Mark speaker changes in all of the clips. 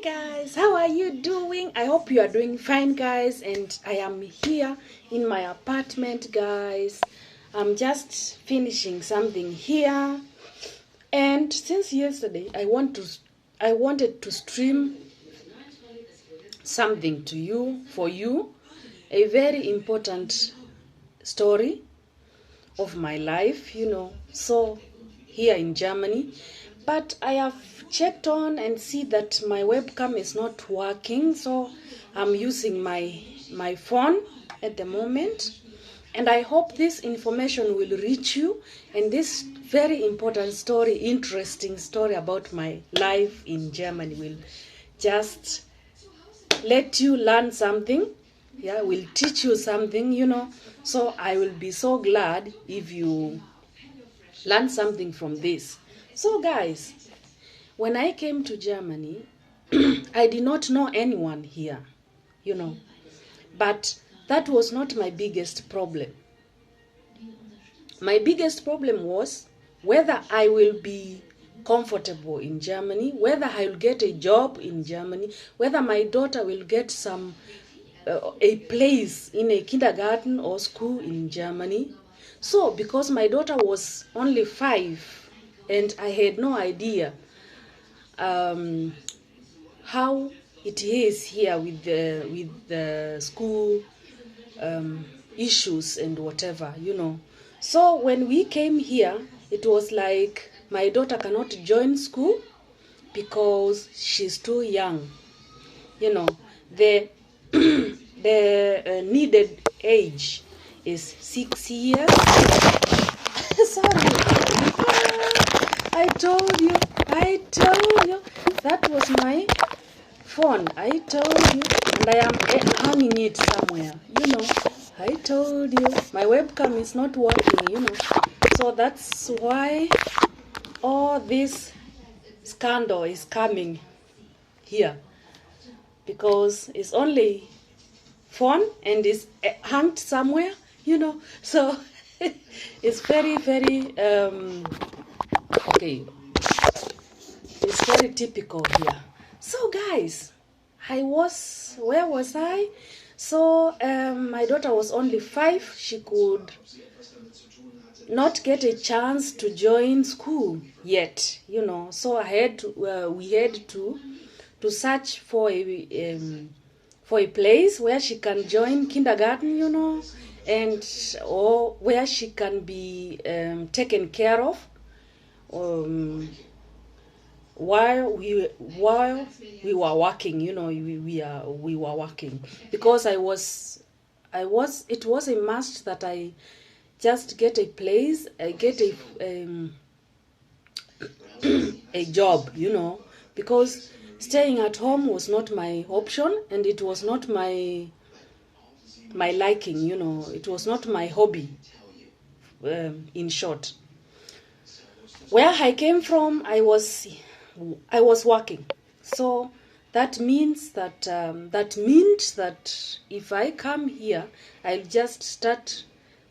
Speaker 1: Guys, how are you doing? I hope you are doing fine, guys, and I am here in my apartment, guys. I'm just finishing something here, and since yesterday I wanted to stream something to you, for you, a very important story of my life, so here in Germany. But I have checked on and see that my webcam is not working, so I'm using my phone at the moment. And I hope this information will reach you, and this very important story, interesting story about my life in Germany will just let you learn something. Yeah, will teach you something, So I will be so glad if you learn something from this. So guys, when I came to Germany, I did not know anyone here, But that was not my biggest problem. My biggest problem was whether I will be comfortable in Germany, whether I will get a job in Germany, whether my daughter will get a place in a kindergarten or school in Germany. So, because my daughter was only 5 and I had no idea how it is here with the school issues and whatever, So when we came here, it was like my daughter cannot join school because she's too young. The the needed age is 6 years. Sorry. I told you. That was my phone. I told you. And I am hanging it somewhere. I told you. My webcam is not working, So that's why all this scandal is coming here. Because it's only phone and it's hanged somewhere, So it's very, very okay. It's very typical here. So guys, where was I? So my daughter was only 5. She could not get a chance to join school yet, So we had to search for a place where she can join kindergarten, or where she can be taken care of while we were working, we were working, because it was a must that I just get a place, get a job, because staying at home was not my option, and it was not my liking, It was not my hobby, in short. Where I came from, I was working. So that means that if I come here, I'll just start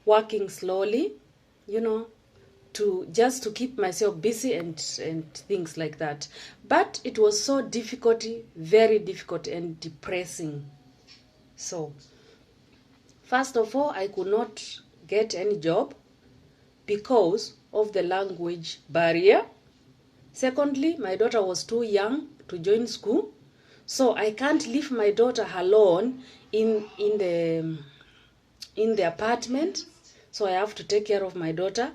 Speaker 1: working slowly, to keep myself busy and things like that. But it was so difficult, very difficult and depressing. So first of all, I could not get any job because of the language barrier. Secondly, my daughter was too young to join school, so I can't leave my daughter alone in the apartment. So I have to take care of my daughter.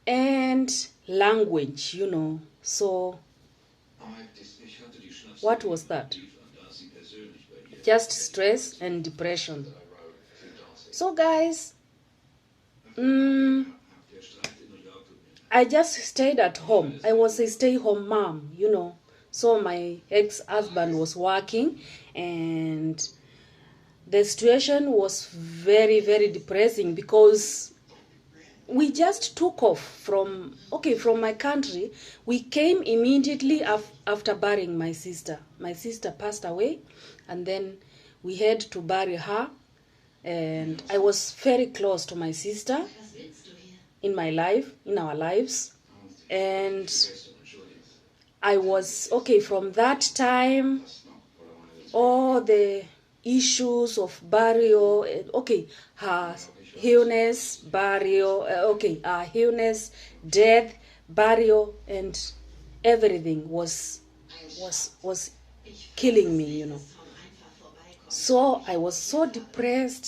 Speaker 1: And language, So what was that? Just stress and depression. So guys, I just stayed at home. I was a stay-home mom, So my ex-husband was working, and the situation was very, very depressing, because we just took off from my country. We came immediately after burying my sister. My sister passed away, and then we had to bury her. And I was very close to my sister in our lives. And I was, okay, from that time, all the issues of burial, okay, her illness, burial, okay, her illness, death, burial, and everything was killing me, you know. So I was so depressed.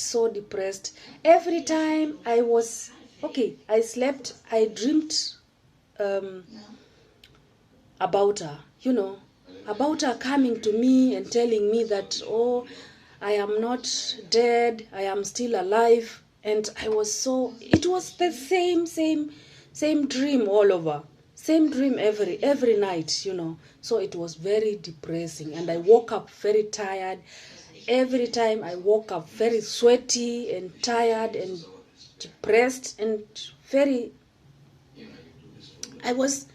Speaker 1: Every time I was, okay, I slept, I dreamed about her, you know, about her coming to me and telling me that, oh, I am not dead, I am still alive. And I was so, it was the same dream all over. Same dream every night, you know. So it was very depressing. And I woke up very tired. Every time I woke up very sweaty and tired and depressed and very, I was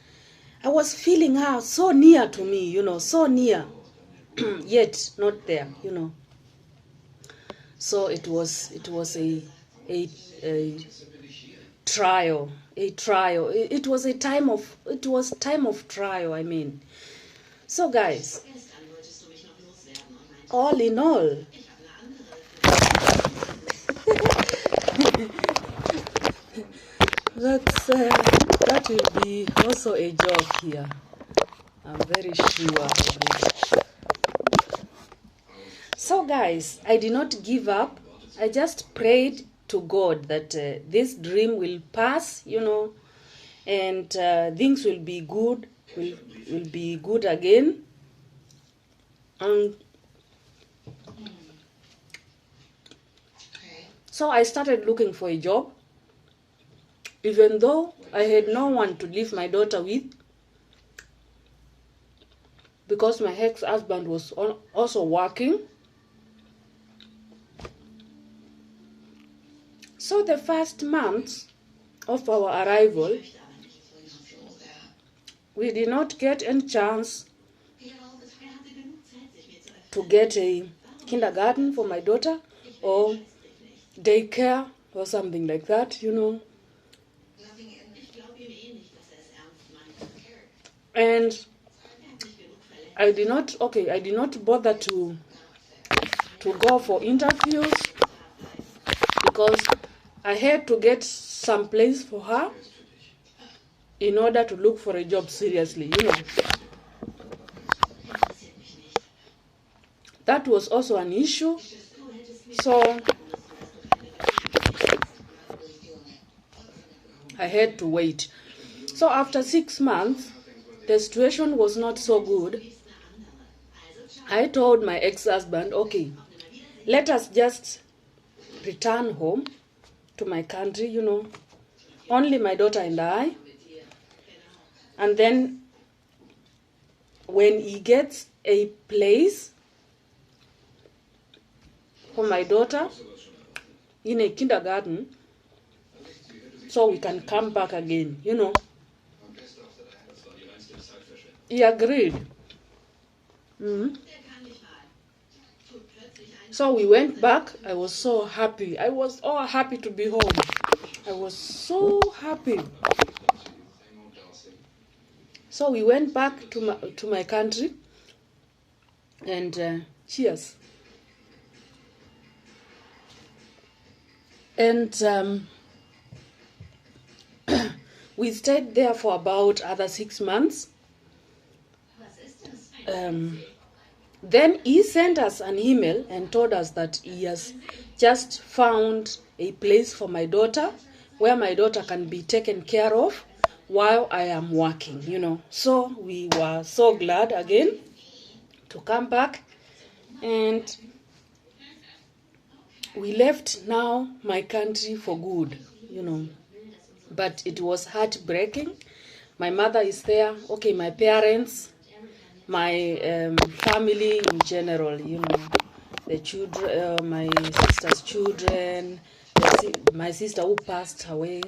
Speaker 1: feeling her so near to me, you know, so near, yet not there, you know. So it was a trial, It was time of trial, I mean. So guys, all in all, that will be also a joke here. I'm very sure of it. So guys, I did not give up. I just prayed to God that this dream will pass, you know, and things will be good, will be good again. And so I started looking for a job, even though I had no one to leave my daughter with, because my ex-husband was also working. So the first month of our arrival, we did not get any chance to get a kindergarten for my daughter or daycare or something like that, you know. And I did not bother to go for interviews, because I had to get some place for her in order to look for a job seriously, you know. That was also an issue. So I had to wait. So after 6 months, the situation was not so good. I told my ex-husband, okay, let us just return home to my country, you know, only my daughter and I. And then when he gets a place for my daughter in a kindergarten, so we can come back again, you know. He agreed. So we went back. I was so happy. I was all happy to be home. I was so happy. So we went back to my country, and cheers. And we stayed there for about other 6 months. Then he sent us an email and told us that he has just found a place for my daughter where my daughter can be taken care of while I am working, you know. So we were so glad again to come back, and we left now my country for good, you know. But it was heartbreaking. My mother is there, okay, my parents, my family in general, you know, the children, my sister's children, my sister who passed away.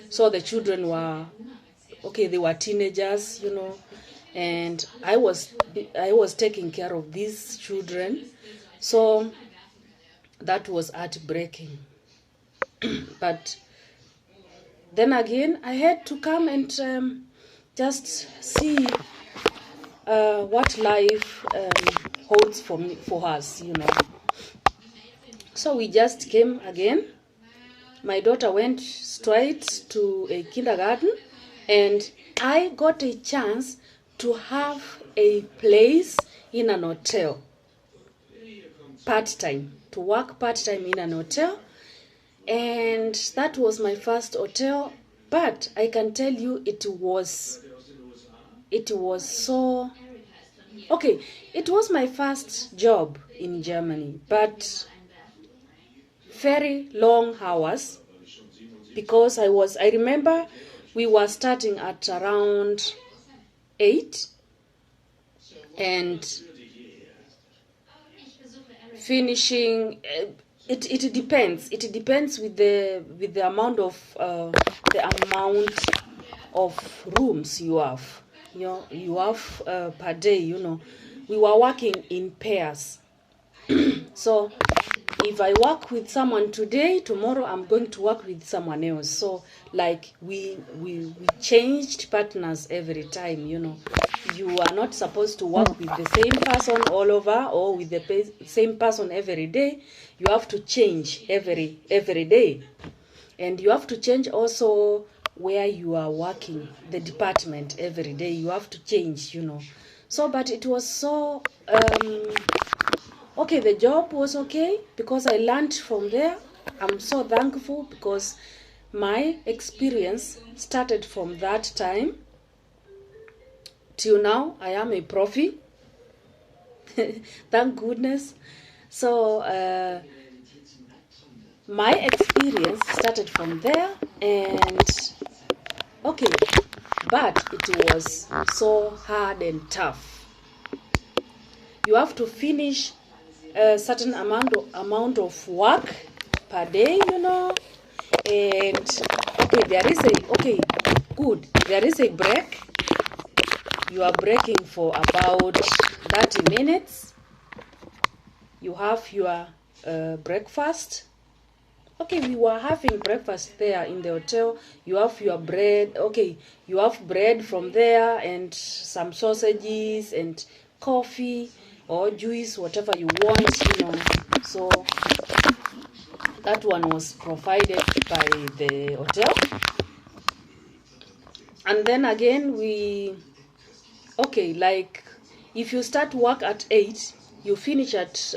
Speaker 1: So the children were, okay, they were teenagers, you know, and I was taking care of these children. So that was heartbreaking. But then again, I had to come and just see what life holds for me, for us, you know. So we just came again. My daughter went straight to a kindergarten, and I got a chance to have a place in an hotel, part-time, to work part-time in an hotel. And that was my first hotel, but I can tell you it was so okay. It was my first job in Germany, but very long hours, because I remember we were starting at around 8 and finishing it depends with the amount of rooms you have, per day, you know. We were working in pairs. So if I work with someone today, tomorrow I'm going to work with someone else. So like we changed partners every time, you know. You are not supposed to work with the same person all over, or with the same person every day. You have to change every day. And you have to change also where you are working, the department every day. You have to change, you know. So, but it was so okay, the job was okay because I learned from there. I'm so thankful because my experience started from that time till now. I am a profi. Thank goodness. So my experience started from there, and okay, but it was so hard and tough. You have to finish a certain amount of work per day, you know. And okay, there is a break. You are breaking for about 30 minutes. You have your breakfast. Okay, we were having breakfast there in the hotel. You have your bread. Okay, you have bread from there and some sausages and coffee or juice, whatever you want, you know. So that one was provided by the hotel. And then again, like if you start work at 8, you finish at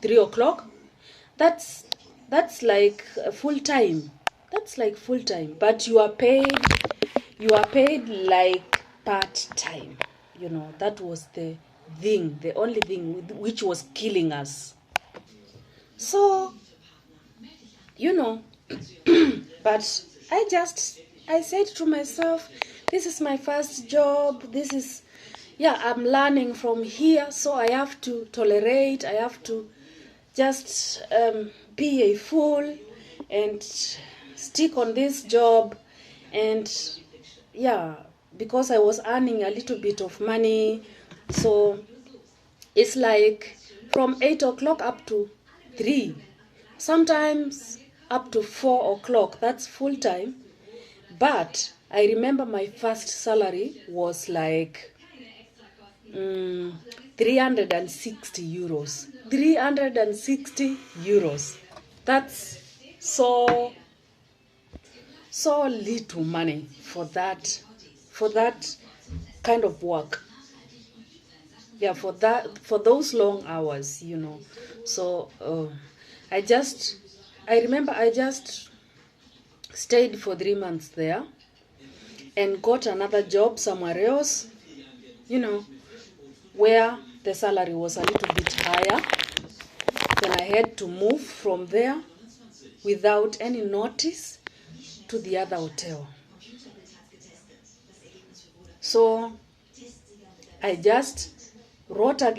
Speaker 1: 3 o'clock. That's like full time. That's like full time. But you are paid like part time. You know, that was the only thing which was killing us. So, you know, but I said to myself, this is my first job. I'm learning from here. So I have to tolerate. I have to just be a fool and stick on this job. And yeah, because I was earning a little bit of money, so it's like from 8 o'clock up to 3, sometimes up to 4 o'clock. That's full time. But I remember my first salary was like 360 euros. 360 euros. That's so little money for that kind of work. Yeah, for those long hours, you know. So I remember I just stayed for 3 months there and got another job somewhere else, you know, where the salary was a little bit higher. Then I had to move from there without any notice to the other hotel. So I just wrote a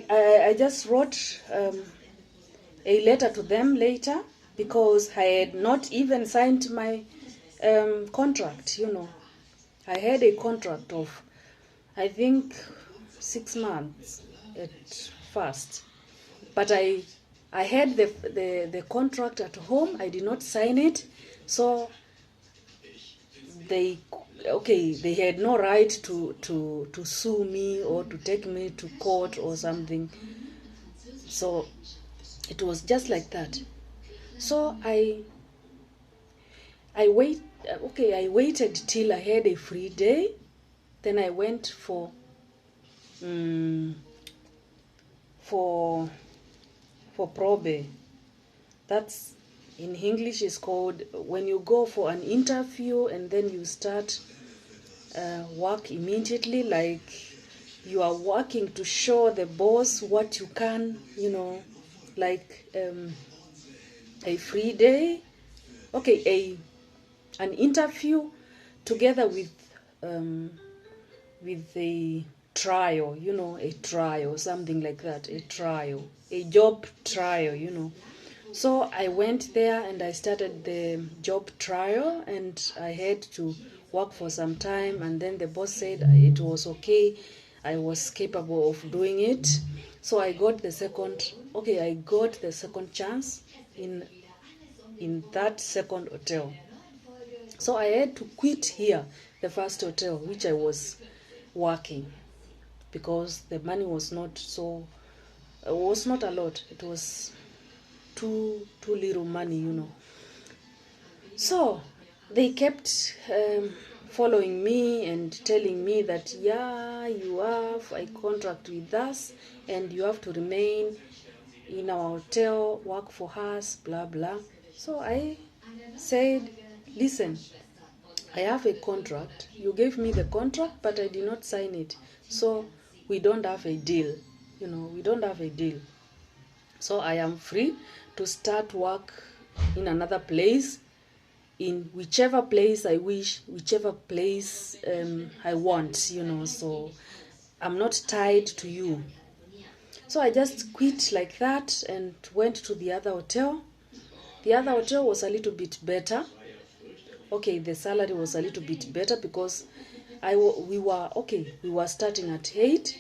Speaker 1: letter to them later, because I had not even signed my contract, you know. I had a contract of, I think, 6 months at first. But I had the contract at home. I did not sign it. So they okay, they had no right to sue me or to take me to court or something. So it was just like that. So I waited till I had a free day. Then I went for probe. That's in English is called when you go for an interview and then you start work immediately, like you are working to show the boss what you can, like a free day. Okay, an interview together with a trial, a trial, something like that, a job trial. So I went there and I started the job trial, and I had to work for some time, and then the boss said it was okay, I was capable of doing it. So I got the second chance in that second hotel. So I had to quit here, the first hotel which I was working, because the money was not a lot. It was too little money. So they kept following me and telling me that, yeah, you have a contract with us and you have to remain in our hotel, work for us, blah blah. So I said, listen, I have a contract. You gave me the contract, but I did not sign it. So we don't have a deal. We don't have a deal. So I am free to start work in another place, in whichever place I wish, whichever place I want, so I'm not tied to you. So I just quit like that and went to the other hotel. The other hotel was a little bit better. Okay, the salary was a little bit better because we were starting at 8.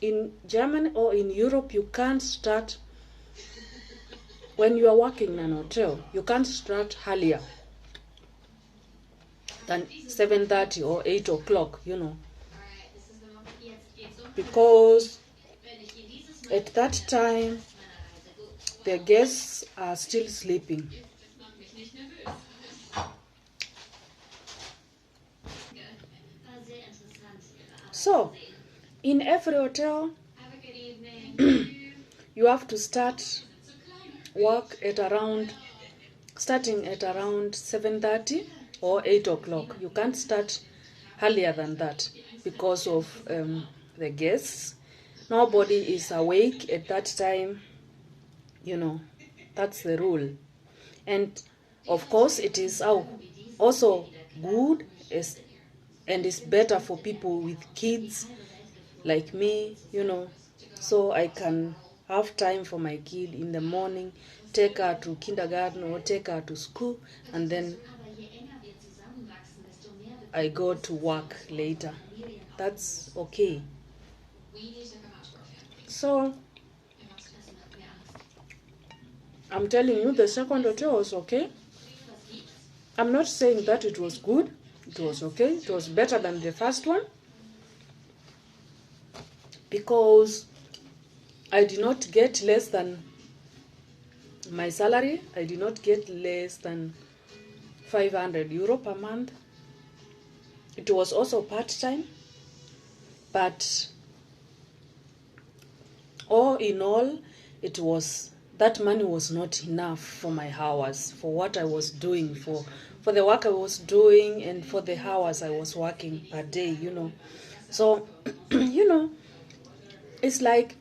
Speaker 1: In Germany or in Europe, you can't start, when you are working in an hotel, you can't start earlier than 7:30 or 8 o'clock, because at that time the guests are still sleeping. So in every hotel you have to start work starting at around 7:30 or 8 o'clock. You can't start earlier than that because of the guests. Nobody is awake at that time. That's the rule. And of course it is also good and it's better for people with kids like me, so I can have time for my kid in the morning, take her to kindergarten or take her to school, and then I go to work later. That's okay. So I'm telling you, the second hotel was okay. I'm not saying that it was good. It was okay. It was better than the first one, because I did not get less than my salary. I did not get less than 500 euro per month. It was also part-time, but all in all, that money was not enough for my hours, for what I was doing, for the work I was doing, and for the hours I was working per day, So, it's like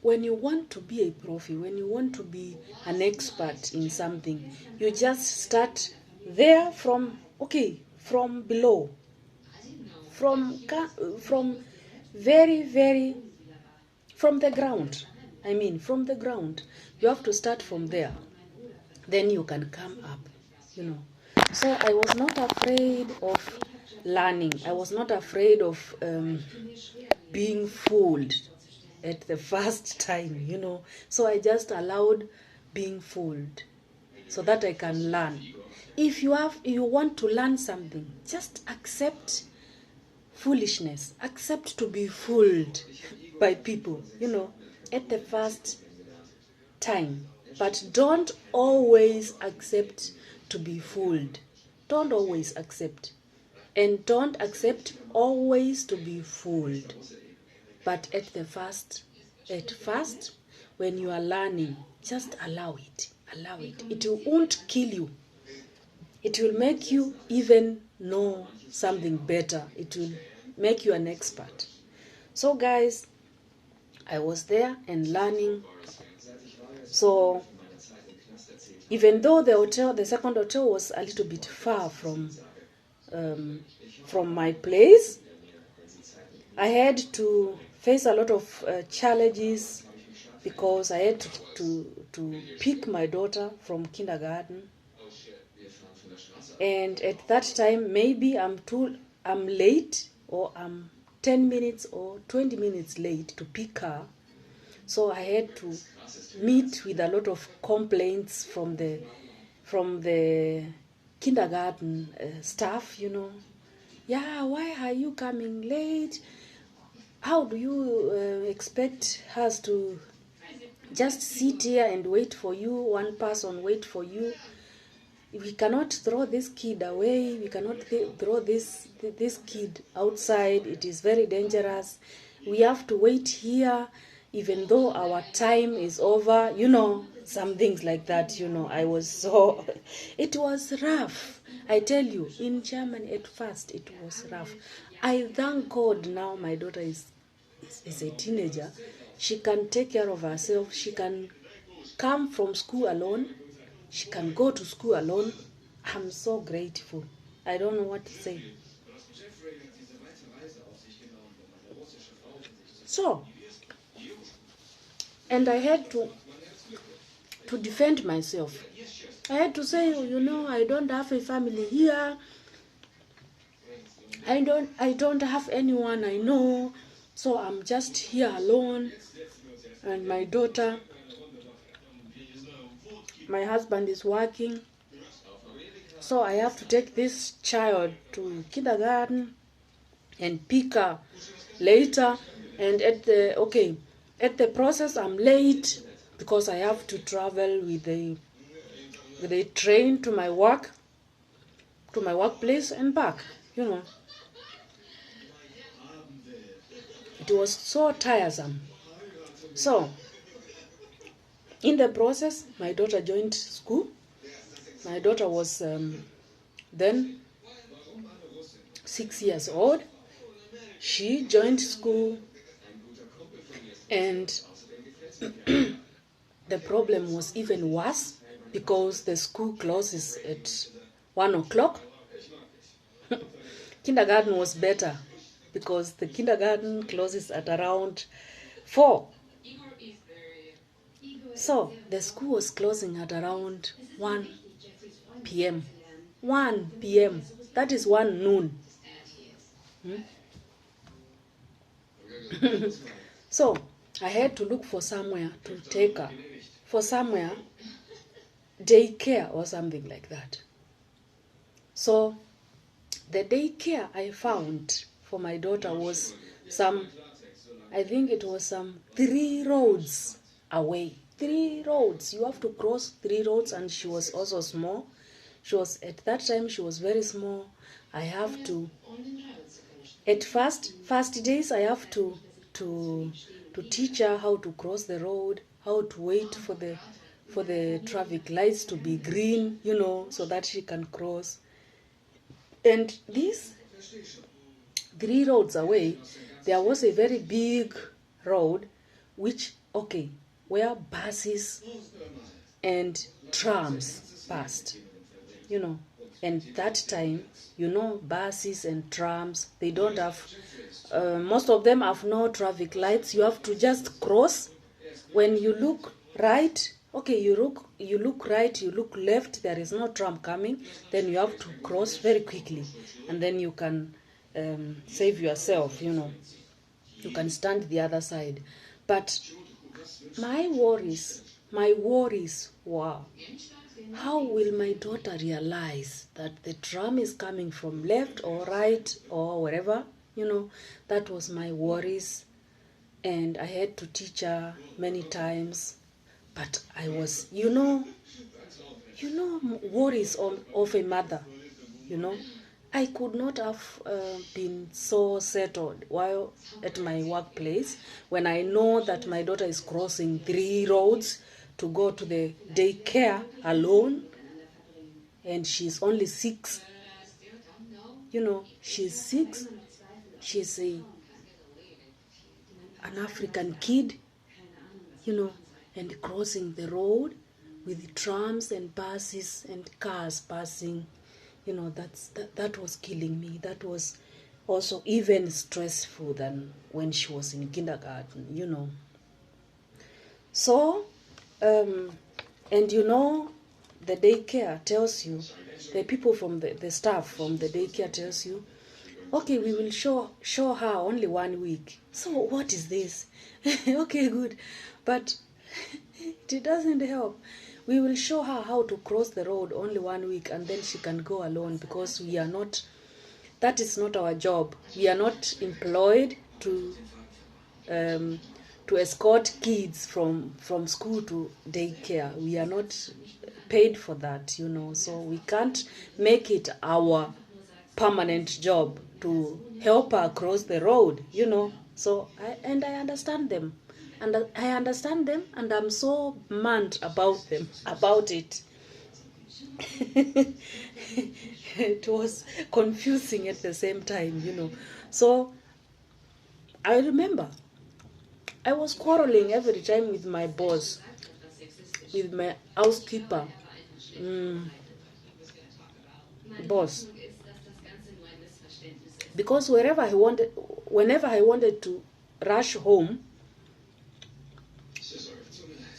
Speaker 1: when you want to be a profi, when you want to be an expert in something, you just start there from below, from very, very, from the ground. From the ground. You have to start from there. Then you can come up, So I was not afraid of learning. I was not afraid of being fooled at the first time, So I just allowed being fooled so that I can learn. if you want to learn something, just accept foolishness. Accept to be fooled by people, at the first time. But don't always accept to be fooled. Don't always accept. And don't accept always to be fooled. But at first, when you are learning, just allow it. Allow it. It won't kill you. It will make you even know something better. It will make you an expert. So guys, I was there and learning. So even though the second hotel was a little bit far from my place, I had to face a lot of challenges because I had to pick my daughter from kindergarten. And at that time, maybe I'm late, or I'm 10 minutes or 20 minutes late to pick her. So I had to meet with a lot of complaints from the kindergarten staff, Yeah, why are you coming late? How do you expect us to just sit here and wait for you, one person wait for you? We cannot throw this kid away. We cannot throw this kid outside. It is very dangerous. We have to wait here even though our time is over. Some things like that, I was so... It was rough. I tell you, in Germany at first, it was rough. I thank God now my daughter is a teenager. She can take care of herself. She can come from school alone. She can go to school alone. I'm so grateful. I don't know what to say. So, and I had to defend myself. I had to say, I don't have a family here. I don't have anyone I know. So I'm just here alone. And my daughter, my husband is working. So I have to take this child to kindergarten and pick her later. And at the process, I'm late because I have to travel with a train to my workplace and back. It was so tiresome. So in the process, my daughter joined school. My daughter was then 6 years old. She joined school, and the problem was even worse because the school closes at 1 o'clock. Kindergarten was better because the kindergarten closes at around 4. So the school was closing at around 1 p.m. 1 p.m. That is 1 noon. So I had to look for somewhere to take her, for somewhere, daycare or something like that. So the daycare I found for my daughter was I think it was 3 roads away. 3 roads. You have to cross 3 roads, and she was also small. At that time she was very small. I have to, at first days, I have to teach her how to cross the road, how to wait for the traffic lights to be green, so that she can cross. And these 3 roads away, there was a very big road where buses and trams passed, And that time, buses and trams, they don't have, most of them have no traffic lights. You have to just cross. When you look right, you look right, you look left, there is no tram coming, then you have to cross very quickly, and then you can save yourself, you can stand the other side. But my worries were how will my daughter realize that the tram is coming from left or right or wherever? That was my worries. And I had to teach her many times. But I was, worries of a mother, I could not have been so settled while at my workplace when I know that my daughter is crossing 3 roads to go to the daycare alone, and she's only 6. She's 6. She's an African kid, and crossing the road with trams and buses and cars passing. That was killing me. That was also even stressful than when she was in kindergarten. So, and the daycare tells you, the people from the staff from the daycare tells you, okay, we will show her only 1 week. So what is this? Okay, good. But it doesn't help. We will show her how to cross the road only 1 week, and then she can go alone, because that is not our job. We are not employed to escort kids from school to daycare. We are not paid for that, so we can't make it our permanent job to help her cross the road, So I understand them. And I understand them, and I'm so mad about it. It was confusing at the same time, So I remember I was quarreling every time with my boss, with my housekeeper, boss, because whenever I wanted to rush home,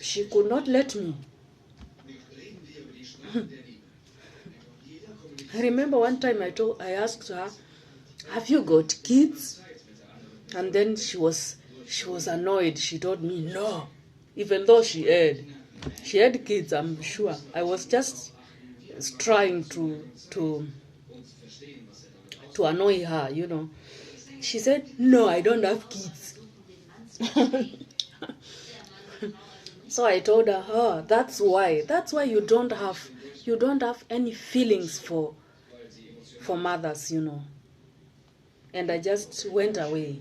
Speaker 1: she could not let me. I remember one time I asked her, have you got kids? And then she was annoyed. She told me no, even though she had kids. I'm sure I was just trying to annoy her, She said, no, I don't have kids. So I told her, oh, that's why you don't have any feelings for mothers, And I just went away.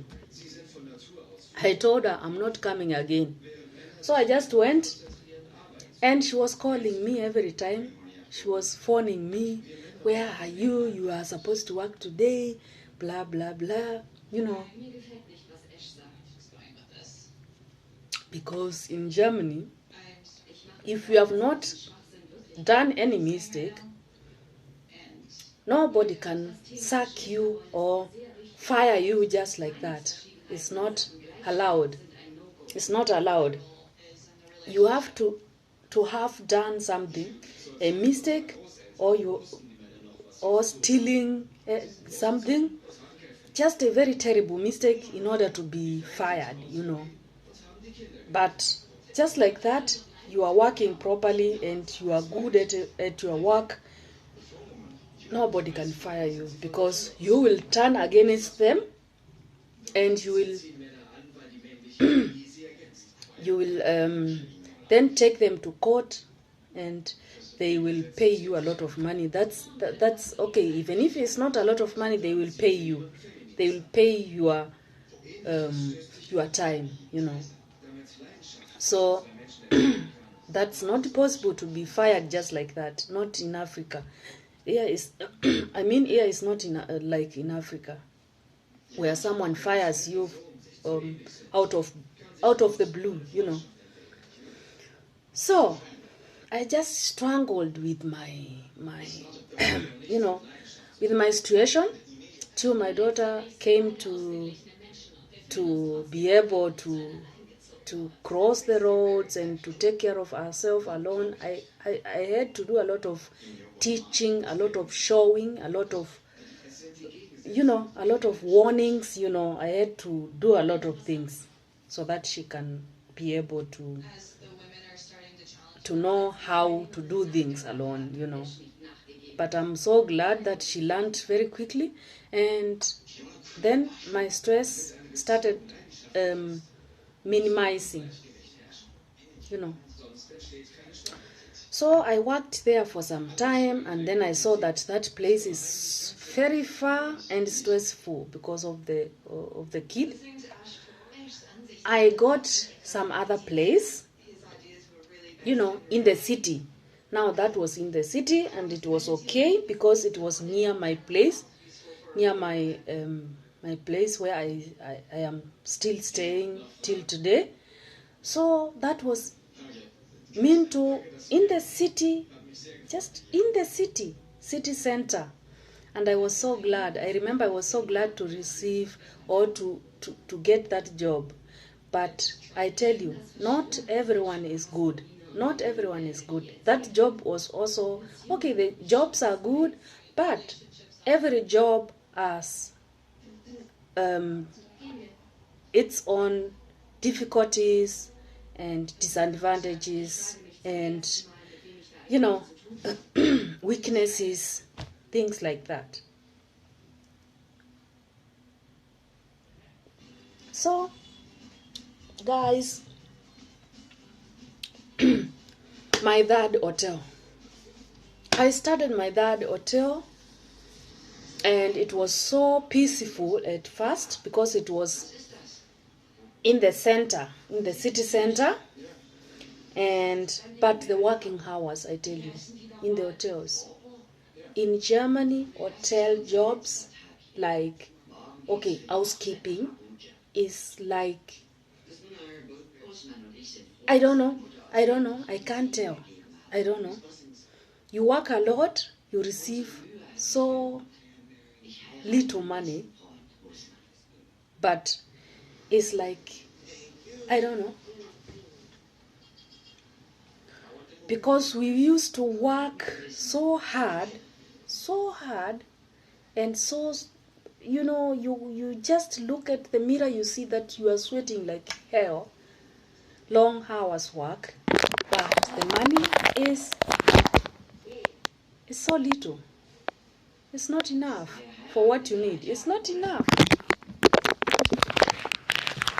Speaker 1: I told her I'm not coming again. So I just went, and she was calling me every time. She was phoning me, where are you? You are supposed to work today, blah, blah, blah, Because in Germany, if you have not done any mistake, nobody can sack you or fire you just like that. It's not allowed. It's not allowed. You have to have done something, a mistake, or stealing something, just a very terrible mistake, in order to be fired, But just like that, you are working properly and you are good at your work, nobody can fire you, because you will turn against them, and you will then take them to court, and they will pay you a lot of money. That's okay. Even if it's not a lot of money, they will pay you. They will pay your time, So that's not possible to be fired just like that. Not in Africa. Here is, here is not like in Africa, where someone fires you out of the blue, So I just struggled with my with my situation till my daughter came to be able to cross the roads and to take care of herself alone. I had to do a lot of teaching, a lot of showing, a lot of warnings. I had to do a lot of things so that she can be able to to know how to do things alone, you know. But I'm so glad that she learned very quickly, and then my stress started minimizing, you know. So I worked there for some time, and then I saw that that place is very far and stressful because of the kid. I got some other place, you know, in the city. Now that was in the city, and it was okay because it was near my place, near my my place where I am still staying till today. So that was mean to in the city, just in the city center. And I was so glad. I remember I was so glad to receive or to get that job. But I tell you, not everyone is good. Not everyone is good. That job was also, okay, the jobs are good, but every job has its own difficulties and disadvantages and, you know, weaknesses, things like that. So, guys, my third hotel. I started my third hotel, and it was so peaceful at first because it was in the center, in the city center. And but the working hours, I tell you, in the hotels in Germany, hotel jobs, like, okay, housekeeping is like, I don't know, I can't tell, I don't know. You work a lot, you receive so little money, but it's like, I don't know, because we used to work so hard, and so, you know, you just look at the mirror, you see that you are sweating like hell, long hours work, but the money is so little. It's not enough for what you need. It's not enough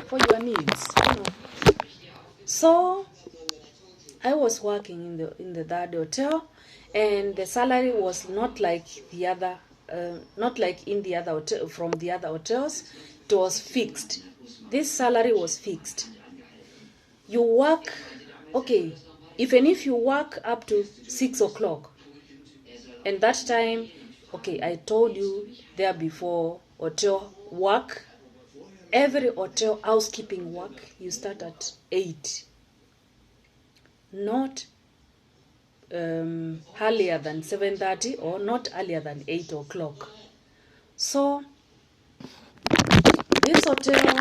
Speaker 1: for your needs, you know. So I was working in the third hotel, and the salary was not like the other, not like in the other hotel, from the other hotels. It was fixed. This salary was fixed. You work, okay, even if you work up to 6 o'clock, and that time, okay, I told you there before, hotel work, every hotel housekeeping work, you start at 8. Not earlier than 7:30 or not earlier than 8 o'clock. So this hotel,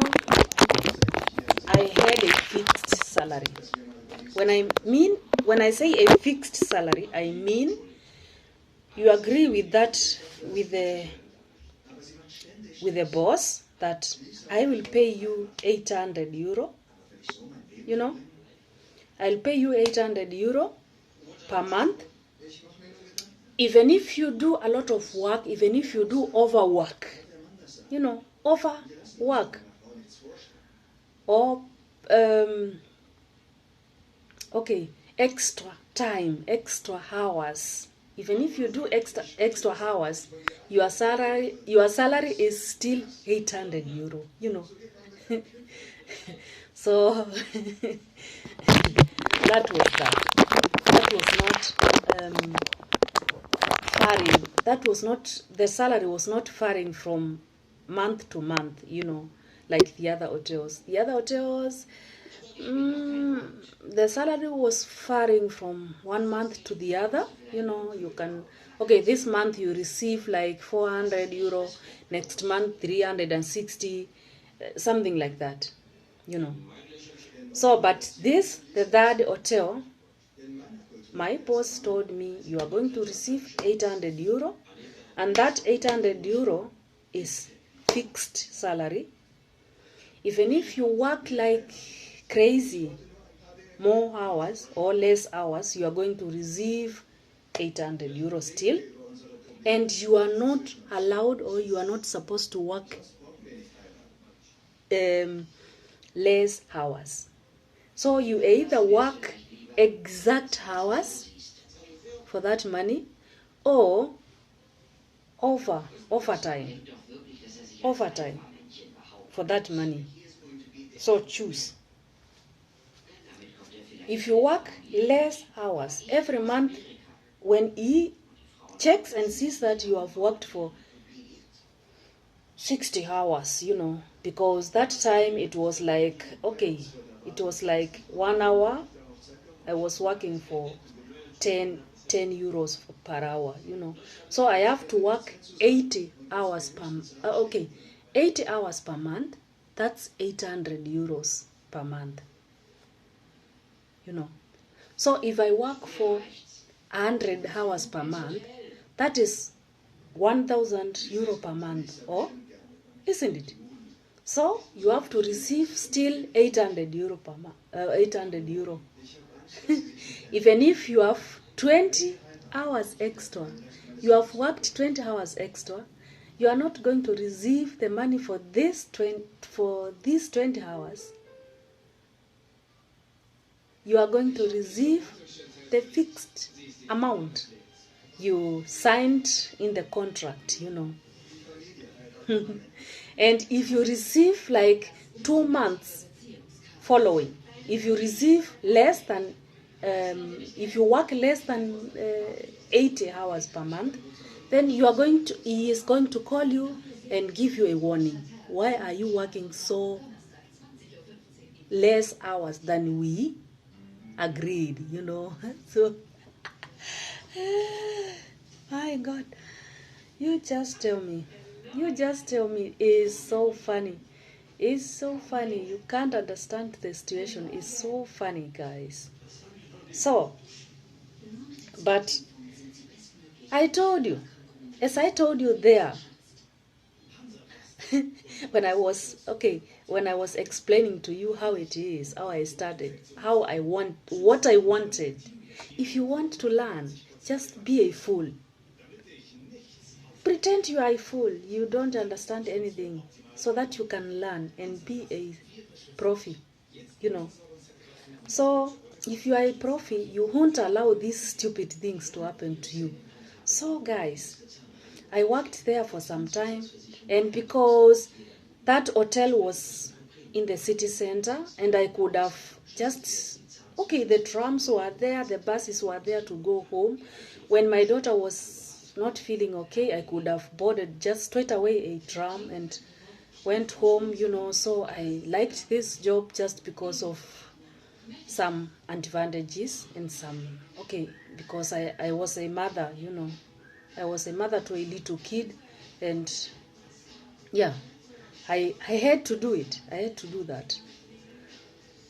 Speaker 1: I had a fixed salary. When I say a fixed salary, I mean you agree with that, with the boss, that I will pay you 800 euro, you know, I'll pay you 800 euro per month. Even if you do a lot of work, even if you do overwork, you know, overwork, or okay, extra time, extra hours, even if you do extra hours, your salary is still 800 euro, you know. So that was that. That was not faring. That was not, the salary was not faring from month to month, you know, like the other hotels. The other hotels, the salary was faring from one month to the other. You know, you can, okay, this month you receive like 400 euro, next month 360, something like that, you know. So, but this, the third hotel, my boss told me, you are going to receive 800 euro, and that 800 euro is fixed salary. Even if you work like crazy, more hours or less hours, you are going to receive 800 euros still. And you are not allowed, or you are not supposed to work less hours. So you either work exact hours for that money, or overtime for that money. So choose. If you work less hours every month, when he checks and sees that you have worked for 60 hours, because that time it was like, okay, it was like 1 hour, I was working for 10 euros per hour, So I have to work 80 hours per 80 hours per month. That's 800 euros per month, So if I work for 100 hours per month, that is 1,000 euro per month, or isn't it? So you have to receive still 800 euro per month. 800 euro. Even if you have 20 hours extra, you have worked 20 hours extra, you are not going to receive the money for these 20 hours. You are going to receive the fixed amount you signed in the contract, And if you receive like 2 months following, if you receive less than, if you work less than 80 hours per month, then he is going to call you and give you a warning. Why are you working so less hours than we agreed, So, my God, you just tell me. It's so funny. It's so funny. You can't understand the situation. It's so funny, guys. So, but I told you, as I told you there, when I was explaining to you how it is, how I started, what I wanted. If you want to learn, just be a fool. Pretend you are a fool. You don't understand anything, so that you can learn and be a profi, So if you are a profi, you won't allow these stupid things to happen to you. So guys, I worked there for some time, and because that hotel was in the city center, and I could have just, the trams were there, the buses were there to go home. When my daughter was not feeling okay, I could have boarded just straight away a tram and went home, So I liked this job just because of some advantages and some, because I was a mother, I was a mother to a little kid, and yeah, I had to do it. I had to do that.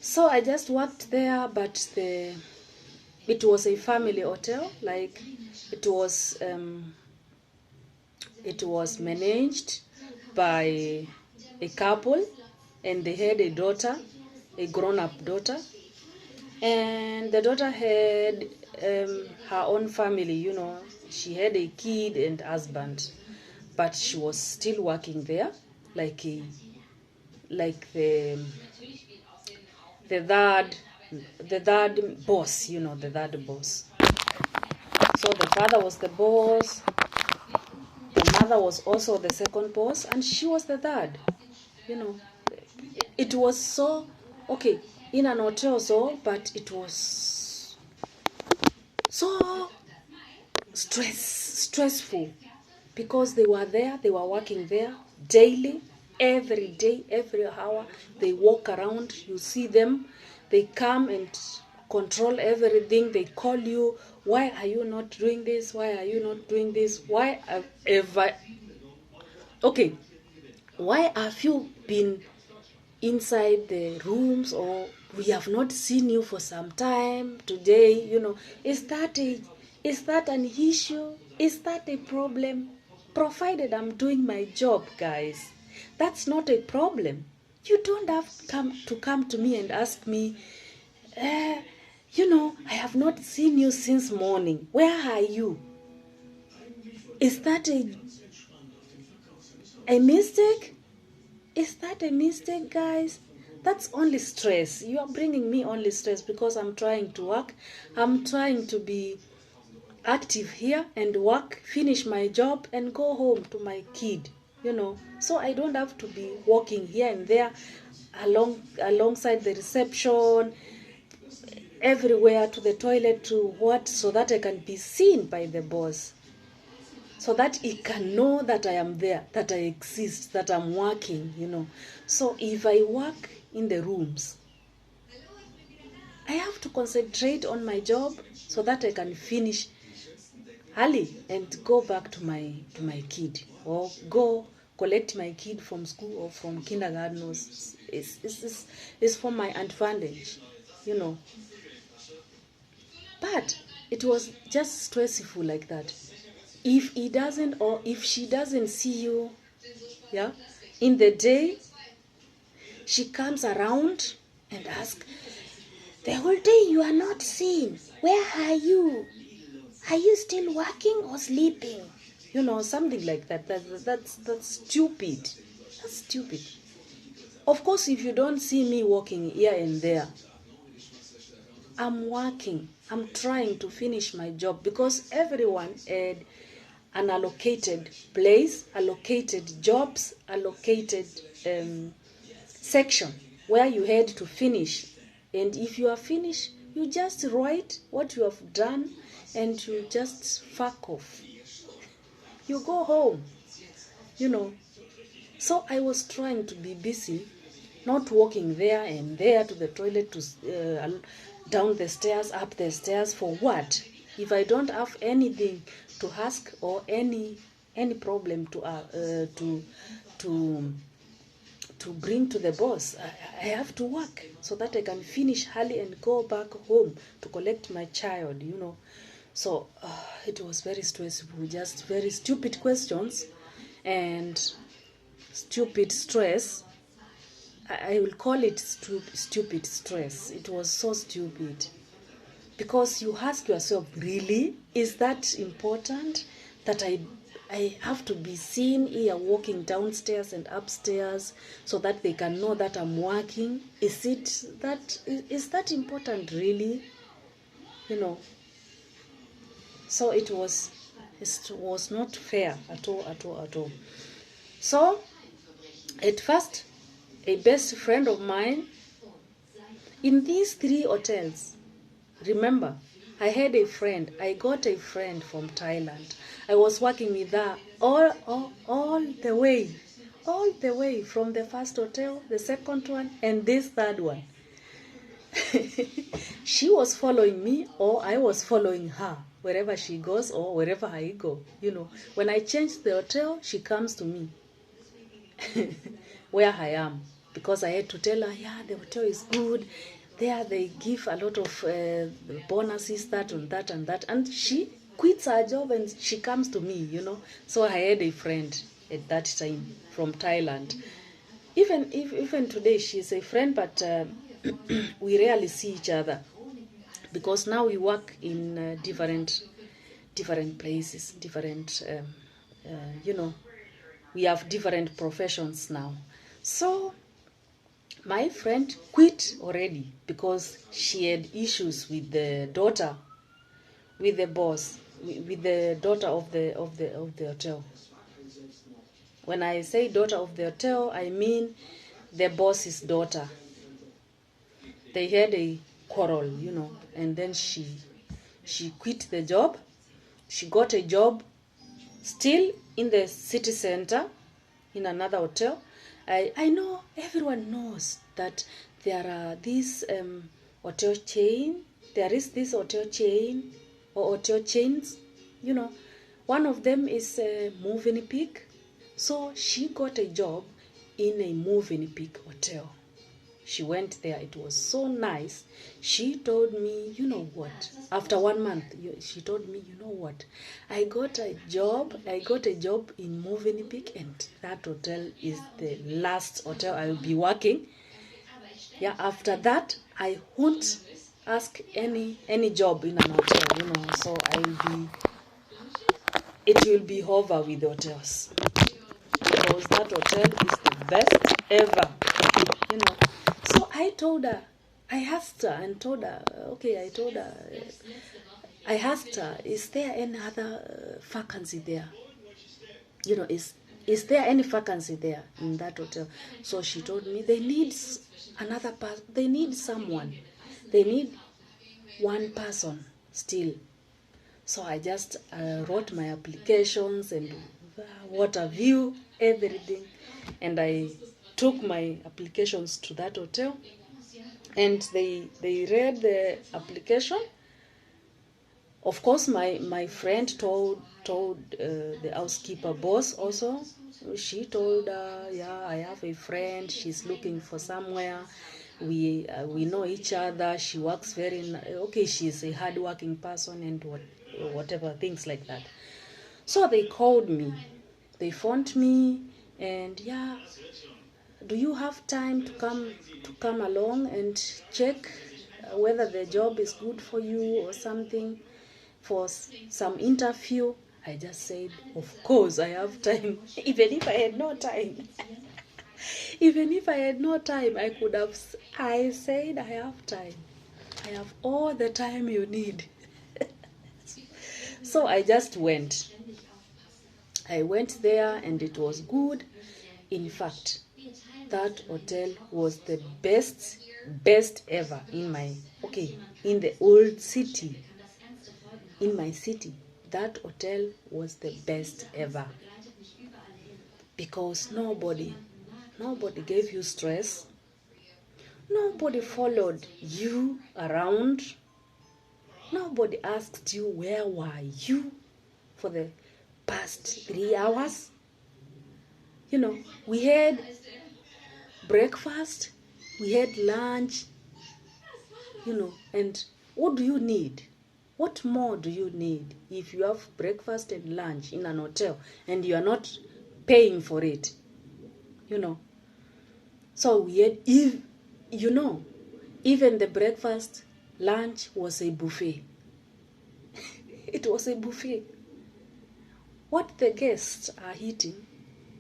Speaker 1: So I just worked there, but it was a family hotel. Like it was managed by a couple, and they had a daughter, a grown-up daughter, and the daughter had her own family. She had a kid and husband, but she was still working there, like the third boss, the third boss. So the father was the boss, the mother was also the second boss, and she was the third. It was so in an hotel, but it was so stressful, because they were working there daily, every day, every hour. They walk around, you see them, they come and control everything. They call you, why are you not doing this, why are you not doing this, why have you been inside the rooms, or we have not seen you for some time today, is that an issue, is that a problem? Provided I'm doing my job, guys, that's not a problem. You don't have to come to me and ask me, I have not seen you since morning. Where are you? Is that a mistake? Is that a mistake, guys? That's only stress. You are bringing me only stress because I'm trying to work. I'm trying to be active here and work, finish my job, and go home to my kid. So I don't have to be walking here and there alongside the reception, everywhere, to the toilet, to what, so that I can be seen by the boss, so that he can know that I am there, that I exist, that I'm working. So if I work in the rooms, I have to concentrate on my job so that I can finish early and go back to my kid, or go collect my kid from school or from kindergarten. It's for my advantage. But it was just stressful like that. If he doesn't, or if she doesn't see you, yeah, in the day, she comes around and asks, the whole day you are not seen. Where are you? Are you still working or sleeping? Something like that. That's stupid. That's stupid. Of course, if you don't see me walking here and there, I'm working. I'm trying to finish my job, because everyone had an allocated place, allocated jobs, allocated section where you had to finish. And if you are finished, you just write what you have done and you just fuck off. You go home. So I was trying to be busy, not walking there and there to the toilet, to down the stairs, up the stairs. For what? If I don't have anything to ask, or any problem to bring to the boss, I have to work so that I can finish early and go back home to collect my child. So it was very stressful, just very stupid questions and stupid stress. I will call it stupid stress. It was so stupid, because you ask yourself, really, is that important that I have to be seen here walking downstairs and upstairs so that they can know that I'm working? Is that important, really? So it was not fair at all. So at first, a best friend of mine in these 3 hotels, remember, I had a friend. I got a friend from Thailand. I was working with her all the way from the first hotel, the second one, and this third one. She was following me, or I was following her wherever she goes or wherever I go. When I change the hotel, she comes to me where I am, because I had to tell her, yeah, the hotel is good. There they give a lot of bonuses, that and that and that. And she quits her job and she comes to me. So I had a friend at that time from Thailand. Even today, she's a friend, but we rarely see each other, because now we work in different places, different, we have different professions now. So my friend quit already because she had issues with the daughter, with the boss, with the daughter of the hotel. When I say daughter of the hotel, I mean the boss's daughter. They had a quarrel, and then she quit the job. She got a job still in the city center in another hotel. I know everyone knows that there are these hotel chain. There is this hotel chain or hotel chains. One of them is Movenpick. So she got a job in a Movenpick hotel. She went there. It was so nice. She told me, you know what? After 1 month, she told me, you know what? I got a job in Movenpick, and that hotel is the last hotel I will be working. Yeah, after that, I won't ask any job in an hotel, you know. So it will be over with hotels, because that hotel is the best ever, you know. So I told her, I asked her and told her, okay, I asked her, is there any other vacancy there? You know, is there any vacancy there in that hotel? So she told me they need another person, they need someone, they need one person still. So I just wrote my applications and what have you, everything, and I took my applications to that hotel, and they read the application. Of course, my friend told the housekeeper boss also. She told her, yeah, I have a friend. She's looking for somewhere. We know each other. She works very okay. She's a hardworking person and whatever things like that. So they called me. They phoned me, and yeah, do you have time to come along and check whether the job is good for you or something, for some interview? I just said, of course I have time. Even if I had no time, even if I had no time, I could have. I said, I have time. I have all the time you need. So I just went. I went there and it was good. In fact, that hotel was the best ever in in the old city, in my city. That hotel was the best ever, because nobody gave you stress, nobody followed you around, nobody asked you where were you for the past 3 hours. You know, we had breakfast, we had lunch, you know, and what do you need? What more do you need if you have breakfast and lunch in an hotel and you are not paying for it? You know. So we had, you know, even the breakfast, lunch was a buffet. It was a buffet. What the guests are eating,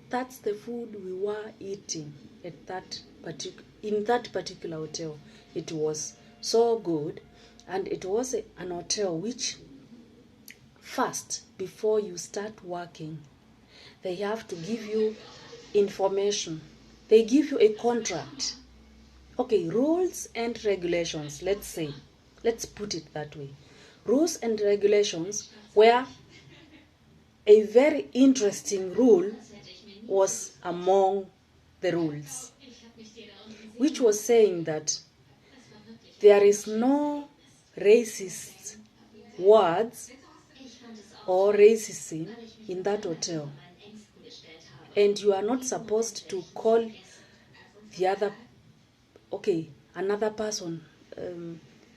Speaker 1: that's the food we were eating at in that particular hotel. It was so good, and it was an hotel which, first, before you start working, they have to give you information. They give you a contract. Okay, rules and regulations, let's put it that way. Rules and regulations, where a very interesting rule was among the rules, which was saying that there is no racist words or racism in that hotel, and you are not supposed to call the another person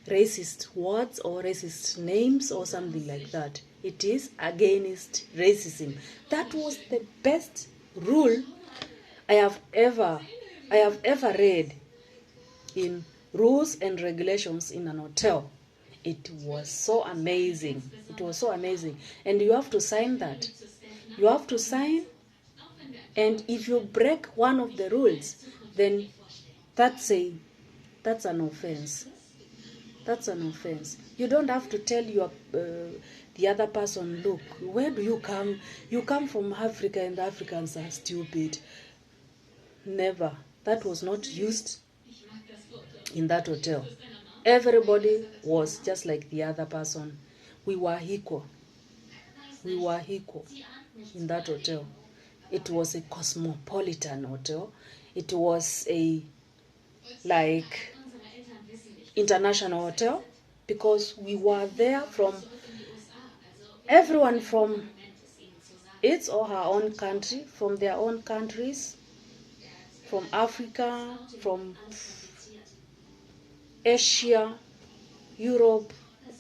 Speaker 1: racist words or racist names or something like that. It is against racism. That was the best rule I have ever read in rules and regulations in an hotel. It was so amazing. It was so amazing. And you have to sign that. You have to sign, and if you break one of the rules, then that's an offense. That's an offense. You don't have to tell the other person, look, where do you come? You come from Africa and Africans are stupid. Never. That was not used in that hotel. Everybody was just like the other person. We were equal. We were equal in that hotel. It was a cosmopolitan hotel. It was a international hotel, because we were there from everyone from its or her own country, from their own countries, from Africa, from Asia, Europe,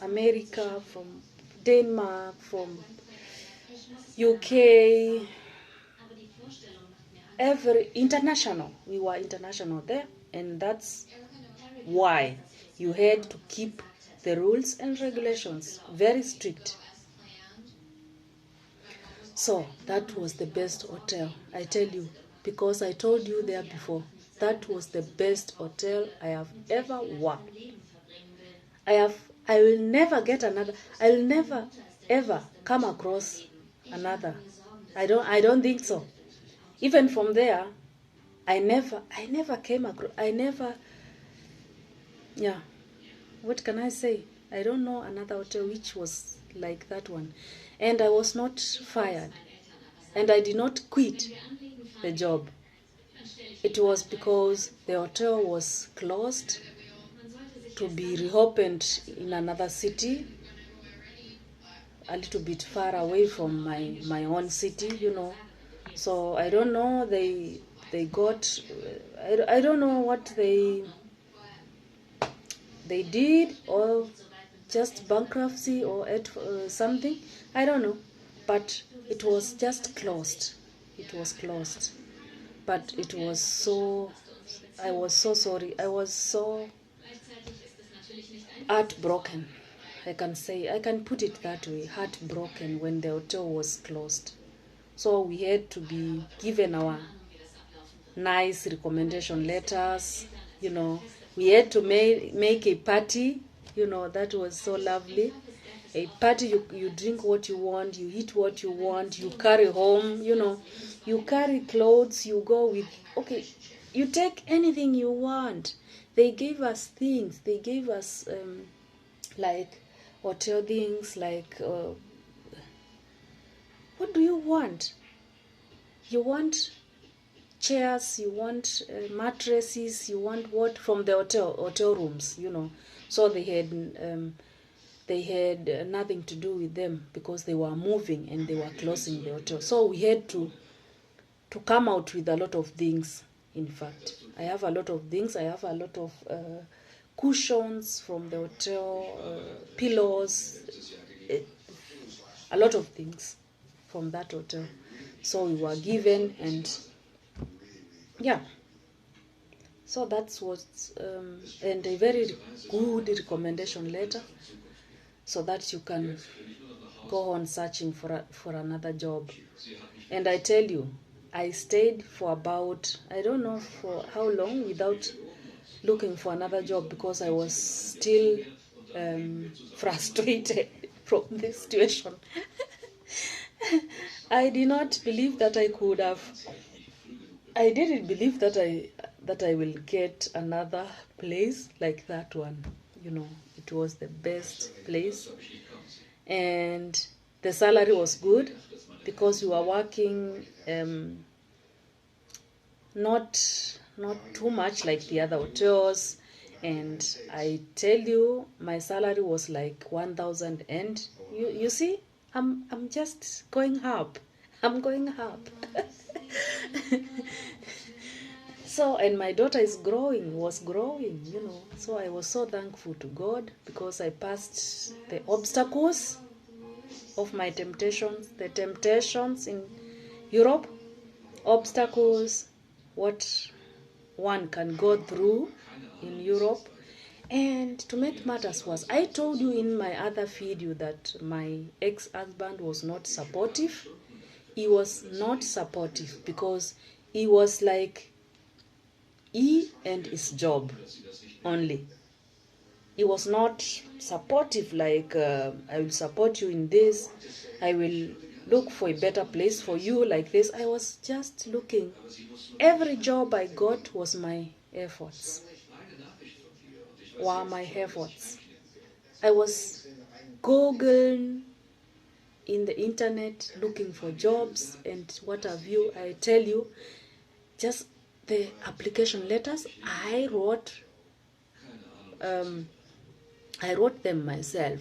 Speaker 1: America, from Denmark, from UK, every international. We were international there, and that's Why? You had to keep the rules and regulations, very strict. So that was the best hotel, I tell you, because I told you there before. That was the best hotel I have ever worked. I will never get another. I will never ever come across another. I don't think so. Even from there, I never came across. Yeah. What can I say? I don't know another hotel which was like that one. And I was not fired. And I did not quit the job. It was because the hotel was closed to be reopened in another city, a little bit far away from my own city, you know. So I don't know, they got, I don't know what they did, or just bankruptcy or something, I don't know, but it was just closed. It was closed, but it was so, I was so sorry, I was so heartbroken. I can put it that way, heartbroken when the hotel was closed. So we had to be given our nice recommendation letters, you know. We had to make a party, you know, that was so lovely. A party, you drink what you want, you eat what you want, you carry home, you know, you carry clothes, you go with, okay, you take anything you want. They gave us things, they gave us like hotel things, like what do you want? You want chairs, you want mattresses, you want what from the hotel rooms, you know. So they had nothing to do with them because they were moving and they were closing the hotel. So we had to come out with a lot of things. In fact, I have a lot of things. I have a lot of cushions from the hotel, pillows, a lot of things from that hotel. So we were given, and yeah. So that's what, and a very good recommendation letter, so that you can go on searching for another job. And I tell you, I stayed for about, I don't know for how long, without looking for another job, because I was still frustrated from this situation. I did not believe that I could have. I didn't believe that I will get another place like that one. You know, it was the best place, and the salary was good because we were working not too much like the other hotels. And I tell you, my salary was like 1,000, and you see, I'm just going up. I'm going up. So, and my daughter was growing, you know. So I was so thankful to God because I passed the obstacles of my temptations, the temptations in Europe, obstacles, what one can go through in Europe. And to make matters worse, I told you in my other video that my ex-husband was not supportive. He was not supportive because he was like, he and his job only. He was not supportive like, I will support you in this, I will look for a better place for you like this. I was just looking. Every job I got was my efforts. Were my efforts. I was Googling in the internet looking for jobs and what have you. I tell you, just the application letters I wrote them myself.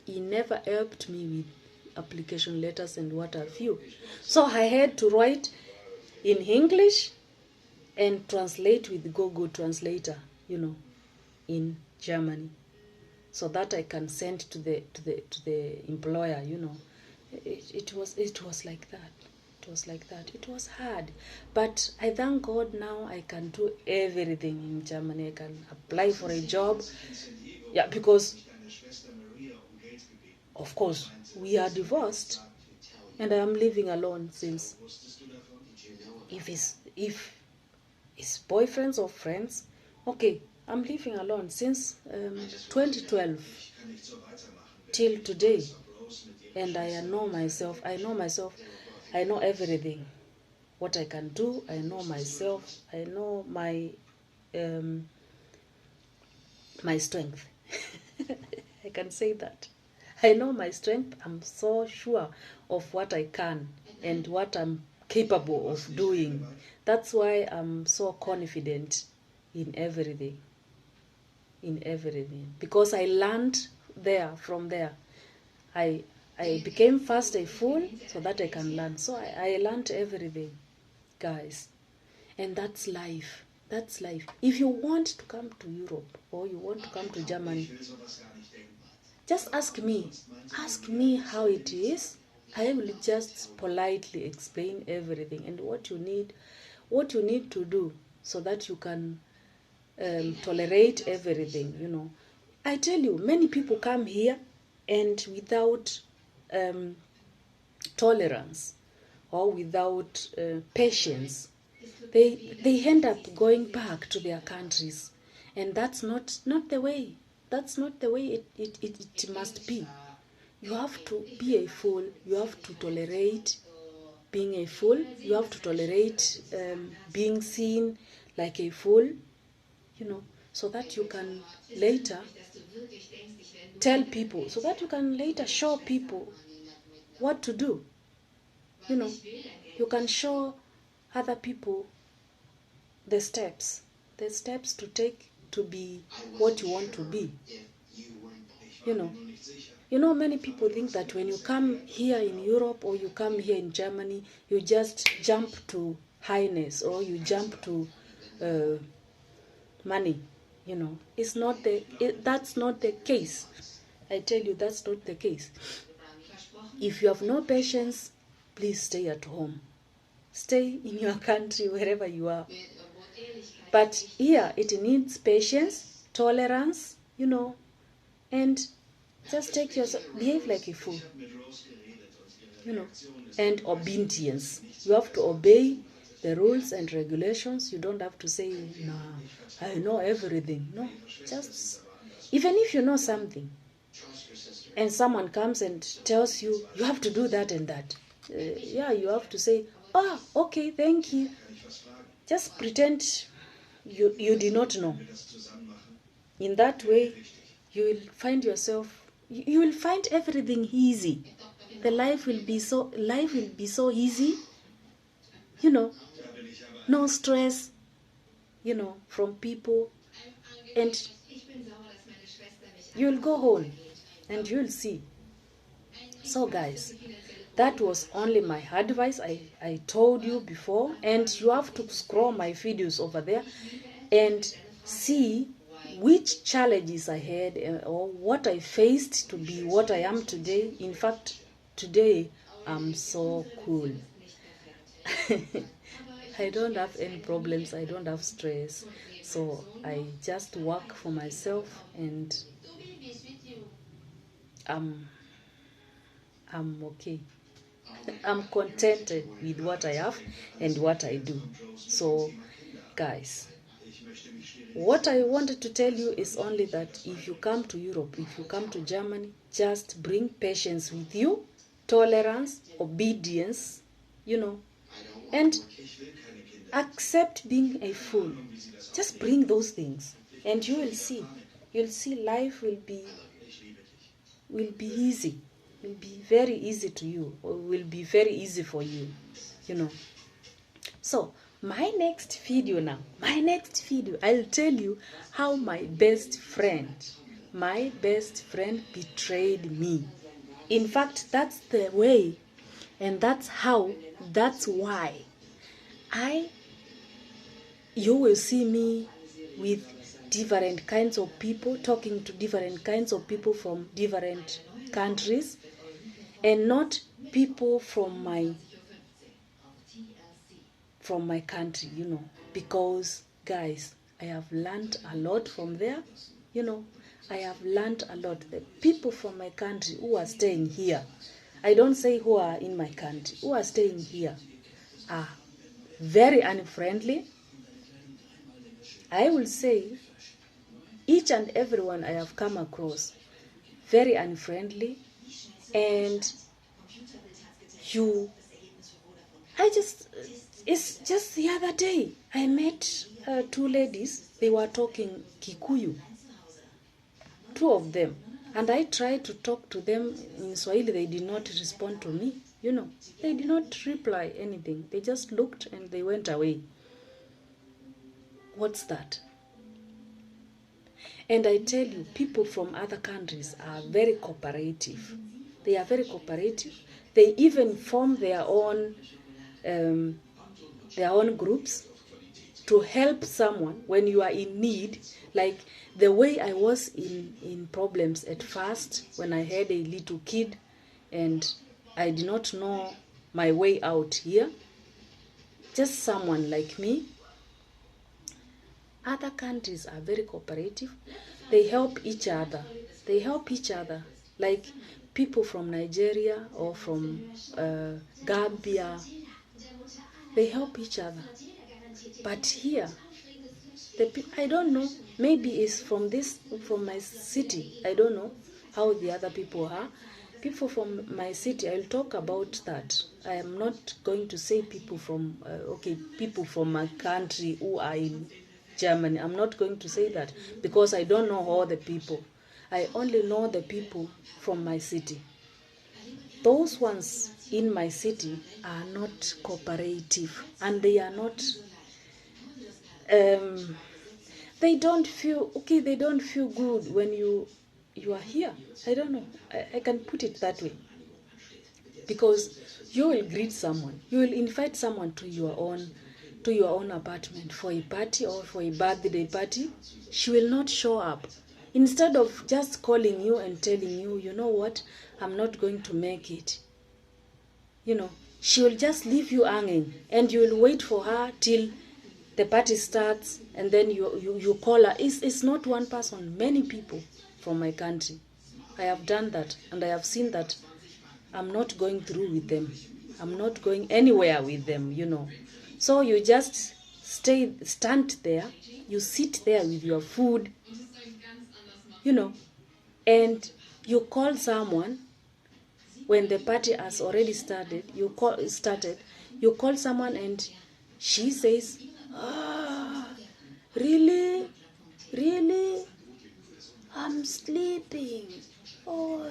Speaker 1: He never helped me with application letters and what have you. So I had to write in English and translate with Google Translator, you know, in Germany, so that I can send to the employer, you know. It was like that. It was like that. It was hard. But I thank God now I can do everything in Germany. I can apply for a job. Yeah, because, of course, we are divorced. And I am living alone since, if it's boyfriends or friends, okay, I'm living alone since 2012 till today. And I know myself. I know everything. What I can do, I know myself. I know my strength. I can say that. I know my strength. I'm so sure of what I can and what I'm capable of doing. That's why I'm so confident in everything. In everything. Because I learned from there. I became first a fool so that I can learn. So I learned everything, guys. And that's life. That's life. If you want to come to Europe or you want to come to Germany, just ask me. Ask me how it is. I will just politely explain everything and what you need to do so that you can tolerate everything, you know. I tell you, many people come here and without tolerance or without patience, they end up going back to their countries, and that's not the way. That's not the way it must be. You have to be a fool. You have to tolerate being a fool. You have to tolerate being seen like a fool, you know, so that you can later tell people, so that you can later show people what to do. You know, you can show other people the steps to take to be what you want to be. You know, many people think that when you come here in Europe or you come here in Germany, you just jump to highness or you jump to money. You know, that's not the case. I tell you, that's not the case. If you have no patience, please stay at home. Stay in your country, wherever you are. But here, it needs patience, tolerance, you know, and just behave like a fool, you know, and obedience. You have to obey the rules and regulations. You don't have to say, "No, I know everything." No, just, even if you know something, and someone comes and tells you, you have to do that and that. Yeah, you have to say, "Oh, okay, thank you." Just pretend you did not know. In that way, you will find everything easy. Life will be so easy, you know, no stress, you know, from people, and you'll go home and you'll see. So guys, that was only my advice. I told you before, and you have to scroll my videos over there and see which challenges I had or what I faced to be what I am today. In fact, today I'm so cool. I don't have any problems. I don't have stress. So I just work for myself, and I'm okay. I'm contented with what I have and what I do. So, guys, what I wanted to tell you is only that if you come to Europe, if you come to Germany, just bring patience with you, tolerance, obedience, you know, and accept being a fool. Just bring those things, and you will see. You'll see life will be easy. Will be very easy to you, or will be very easy for you, you know. So my next video, I'll tell you how my best friend betrayed me. In fact, that's the way, and that's why you will see me with different kinds of people, talking to different kinds of people from different countries, and not people from my from my country, because guys, I have learned a lot from there. I have learned a lot. The people from my country who are staying here, I don't say who are in my country, who are staying here are very unfriendly. I will say each and everyone I have come across, very unfriendly, and it's just the other day, I met 2 ladies, they were talking Kikuyu, 2 of them, and I tried to talk to them in Swahili. They did not respond to me, they did not reply anything. They just looked and they went away. What's that? And I tell you, people from other countries are very cooperative. They are very cooperative. They even form their own groups to help someone when you are in need. Like the way I was in problems at first, when I had a little kid and I did not know my way out here, just someone like me. Other countries are very cooperative. They help each other. Like people from Nigeria or from Gambia, they help each other. But here, I don't know, maybe it's from my city. I don't know how the other people are. People from my city, I'll talk about that. I am not going to say people from my country who are in Germany. I'm not going to say that because I don't know all the people. I only know the people from my city. Those ones in my city are not cooperative, and they are not they don't feel good when you are here. I don't know, I can put it that way, because you will greet someone, you will invite someone to your own apartment for a party or for a birthday party. She will not show up. Instead of just calling you and telling you, you know what, I'm not going to make it, she will just leave you hanging, and you will wait for her till the party starts, and then you call her. It's not one person, many people from my country. I have done that, and I have seen that I'm not going through with them. I'm not going anywhere with them, So you just stand there, you sit there with your food, and you call someone when the party has already started. You call someone, and she says, really? I'm sleeping. Oh,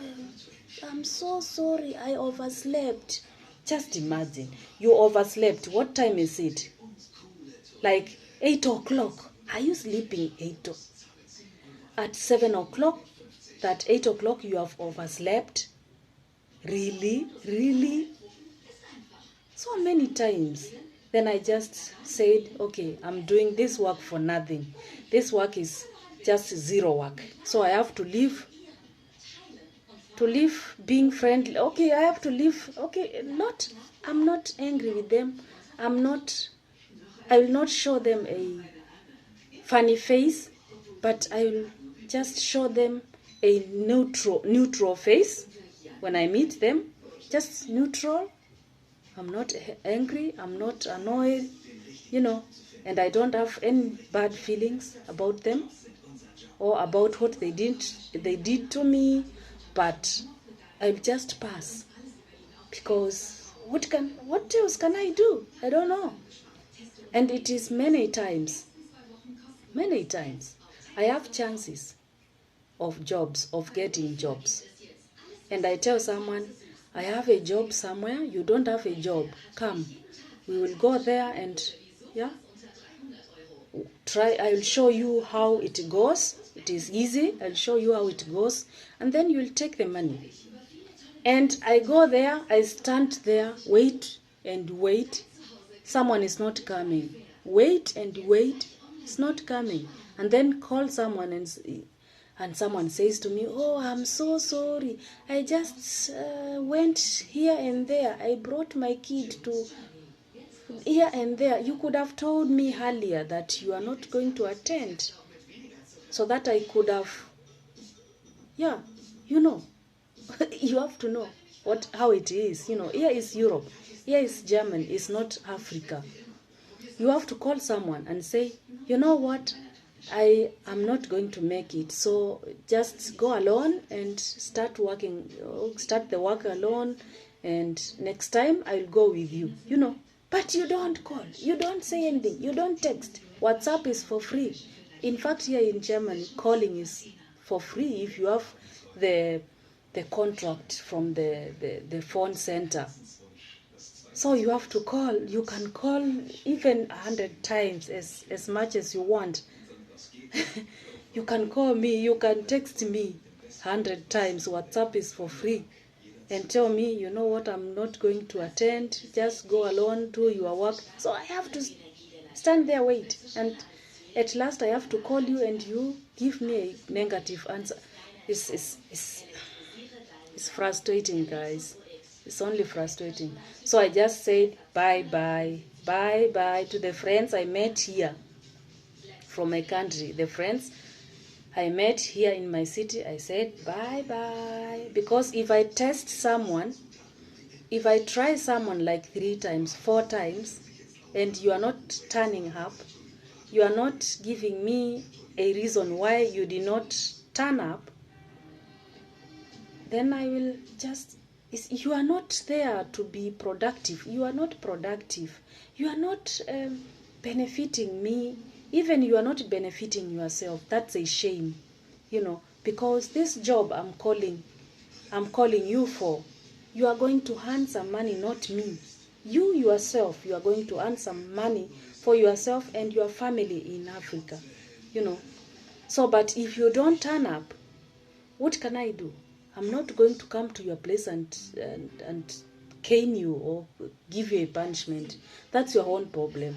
Speaker 1: I'm so sorry. I overslept. Just imagine, you overslept. What time is it? Like 8 o'clock. Are you sleeping at 7 o'clock? That 8 o'clock you have overslept? Really? So many times. Then I just said, okay, I'm doing this work for nothing. This work is just zero work. So I have to leave being friendly. Okay, I have to leave. Okay, I'm not angry with them. I will not show them a funny face, but I will just show them a neutral face when I meet them. Just neutral. I'm not angry, I'm not annoyed, and I don't have any bad feelings about them or about what they did to me, but I'll just pass, because what else can I do? I don't know. And it is many times I have chances of getting jobs, and I tell someone, I have a job somewhere, you don't have a job, come. We will go there and, I will show you how it goes. It is easy. I'll show you how it goes. And then you will take the money. And I go there, I stand there, wait and wait. Someone is not coming. Wait and wait, it's not coming. And then call someone, and someone says to me, oh, I'm so sorry. I just went here and there. I brought my kid to here and there. You could have told me earlier that you are not going to attend, so that I could have, yeah, you know, you have to know how it is. You know, here is Europe, here is Germany, it's not Africa. You have to call someone and say, you know what, I am not going to make it, so just go alone and start the work alone, and next time I'll go with you, you know. But you don't call, you don't say anything, you don't text. WhatsApp is for free. In fact, here in Germany, calling is for free if you have the contract from the phone center. So you have to call. You can call even 100 times, as much as you want. You can call me, you can text me 100 times. WhatsApp is for free. And tell me, you know what, I'm not going to attend. Just go alone, do your work. So I have to stand there, wait. And at last I have to call you and you give me a negative answer. It's frustrating, guys. It's only frustrating. So I just said bye-bye, bye-bye to the friends I met here from my country. The friends I met here in my city, I said bye-bye. Because if I test someone, if I try someone like 3 times, 4 times, and you are not turning up, you are not giving me a reason why you did not turn up, then I will just... You are not there to be productive. You are not productive. You are not benefiting me. Even you are not benefiting yourself. That's a shame, you know, because this job I'm calling you for, you are going to earn some money, not me. You yourself, you are going to earn some money for yourself and your family in Africa, you know. So, but if you don't turn up, what can I do? I'm not going to come to your place and cane you or give you a punishment. That's your own problem.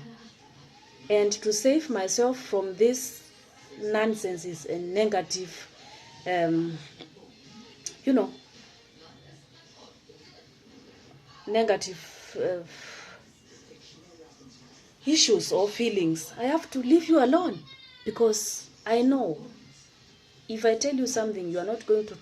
Speaker 1: And to save myself from this nonsense and negative, you know, negative issues or feelings, I have to leave you alone, because I know if I tell you something, you are not going to